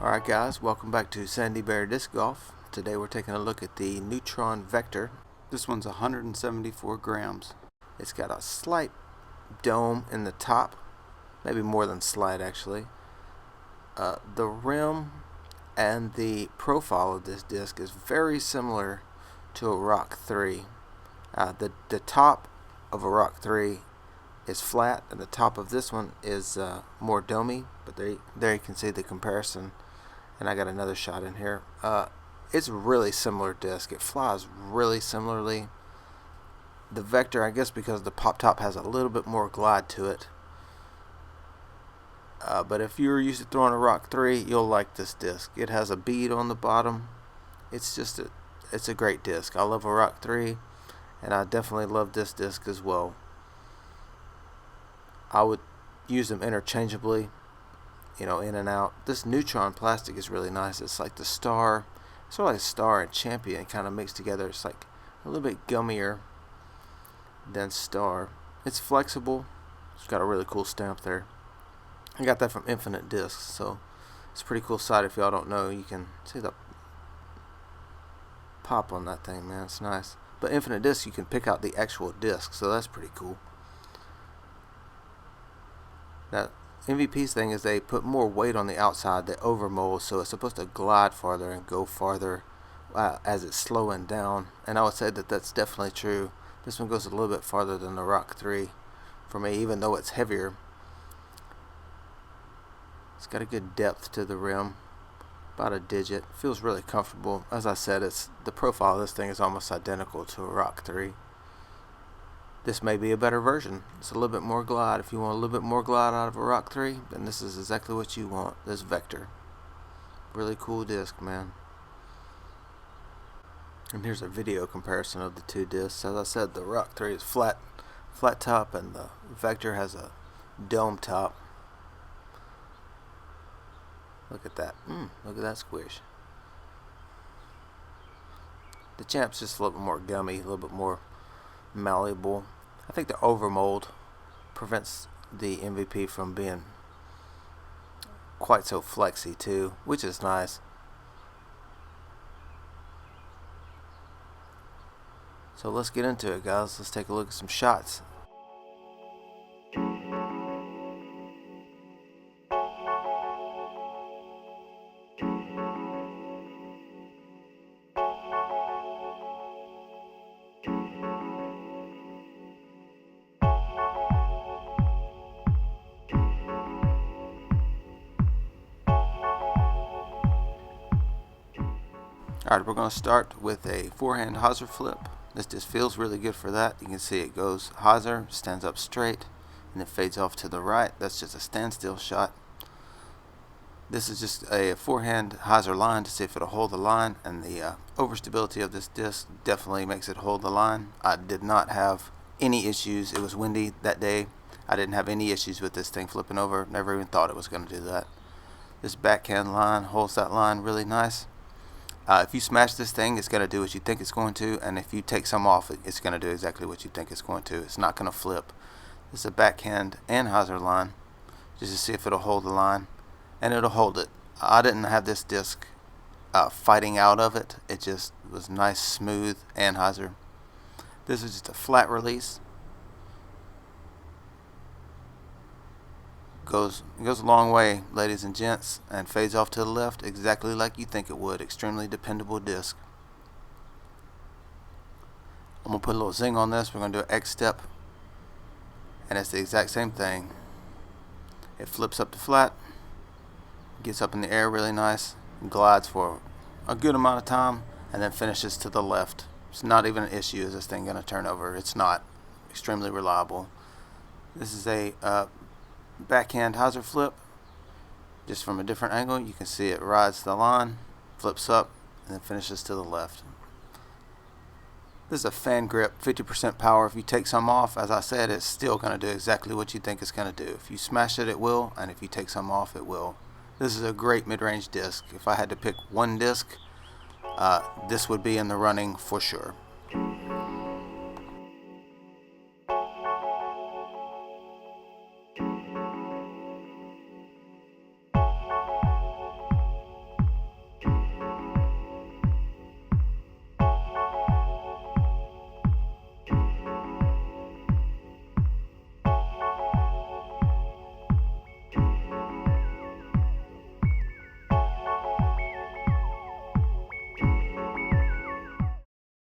Alright guys, welcome back to Sandy Bear Disc Golf. Today we're taking a look at the Neutron Vector. This one's 174 grams. It's got a slight dome in the top, maybe more than slight actually. The rim and the profile of this disc is very similar to a Rock 3. The top of a Rock 3 is flat and the top of this one is more domey, but there you can see the comparison. And I got another shot in here. It's a really similar disc. It flies really similarly. The Vector, I guess because the pop top has a little bit more glide to it. But if you're used to throwing a Rock 3, you'll like this disc. It has a bead on the bottom. It's a great disc. I love a Rock 3, and I definitely love this disc as well. I would use them interchangeably, in and out. This Neutron plastic is really nice. It's like the Star, sort of like Star and Champion kind of mixed together. It's like a little bit gummier than Star. It's flexible. It's got a really cool stamp there. I got that from Infinite Discs, so it's a pretty cool site. If y'all don't know, you can see the pop on that thing, man. It's nice. But Infinite Discs, you can pick out the actual disc, so that's pretty cool. Now, MVP's thing is they put more weight on the outside. They overmold, so it's supposed to glide farther and go farther as it's slowing down. And I would say that that's definitely true. This one goes a little bit farther than the Rock 3 for me, even though it's heavier. It's got a good depth to the rim, about a digit. Feels really comfortable. As I said, the profile of this thing is almost identical to a Rock 3. This may be a better version. It's a little bit more glide. If you want a little bit more glide out of a Rock 3, then this is exactly what you want. This Vector. Really cool disc, man. And here's a video comparison of the two discs. As I said, the Rock 3 is flat top, and the Vector has a dome top. Look at that. Look at that squish. The Champ's just a little bit more gummy, a little bit more malleable. I think the overmold prevents the MVP from being quite so flexy too, which is nice. So let's get into it, guys. Let's take a look at some shots. Alright, we're going to start with a forehand hyzer flip. This just feels really good for that. You can see it goes hyzer, stands up straight, and it fades off to the right. That's just a standstill shot. This is just a forehand hyzer line to see if it'll hold the line, and the overstability of this disc definitely makes it hold the line. I did not have any issues. It was windy that day. I didn't have any issues with this thing flipping over. Never even thought it was going to do that. This backhand line holds that line really nice. If you smash this thing, it's going to do what you think it's going to, and if you take some off, it's going to do exactly what you think it's going to. It's not going to flip. This is a backhand and hyzer line, just to see if it'll hold the line, and it'll hold it. I didn't have this disc fighting out of it. It just was nice, smooth, and hyzer. This is just a flat release. Goes a long way, ladies and gents, and fades off to the left exactly like you think it would. Extremely dependable disc. I'm going to put a little zing on this. We're going to do an X step, and it's the exact same thing. It flips up to flat, gets up in the air really nice, glides for a good amount of time, and then finishes to the left. It's not even an issue. Is this thing going to turn over? It's not. Extremely reliable. This is a backhand hyzer flip, just from a different angle. You can see it rides the line, flips up, and then finishes to the left. This is a fan grip, 50% power. If you take some off, as I said, it's still going to do exactly what you think it's going to do. If you smash it, it will, and if you take some off, it will. This is a great mid-range disc. If I had to pick one disc, this would be in the running for sure.